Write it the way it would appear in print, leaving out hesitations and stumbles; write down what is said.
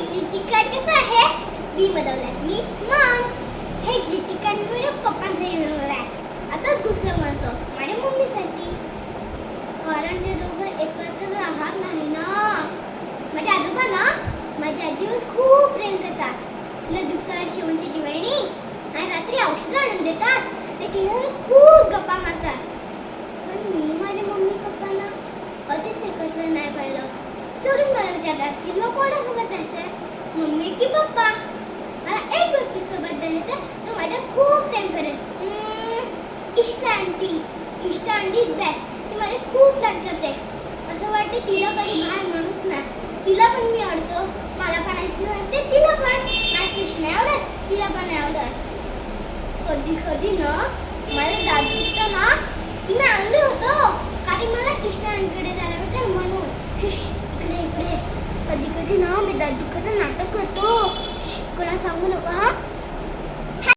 Greeting card कसं आहे? मी बनवलंय. मी मॉम. हे ग्रीटिंग कार्ड मी माझ्या पप्पांसाठी बनवलं आहे. आता दुसरं म्हणतो माझ्या मम्मीसाठी. कारण ते दोघं एकत्र राहत नाही ना. माझे आजोबा ना माझ्या आजीवर खूप प्रेम करतात. तिला दिवसा शेवंतीची वेणी आणि रात्री औषधं आणून देतात. ते तिला खूप गप्पा मारतात. पण मी माझ्या मम्मी पप्पांना कधीच एकत्र नाही पाहिलं. सगळी मला विचारतात की तुला कोणासोबत राहायचंय, मम्मी की पप्पा? मला एक व्यक्तीसोबत राहायचं तो माझ्या खूप प्रेम करेल. Ishta aunty. Ishta aunty best. ती माझे खूप लाड करते. असं वाटते तिला काही बाहेर माणूस नाही. तिला पण मी आवडतो. मला पण आईस्क्रीम आवडते. तिला पण आईस्क्रीम नाही आवडत. तिला पण नाही आवडत. कधी कधी ना मला दात दुखतं ना की मी अंगडी होतो. कारण मला इष्टा आंटीकडे जायला होते म्हणून. इकडे इकडे. कधी कधी ना मी दात दुखायचं नाटक करतो. कोणा सांगू नका हा.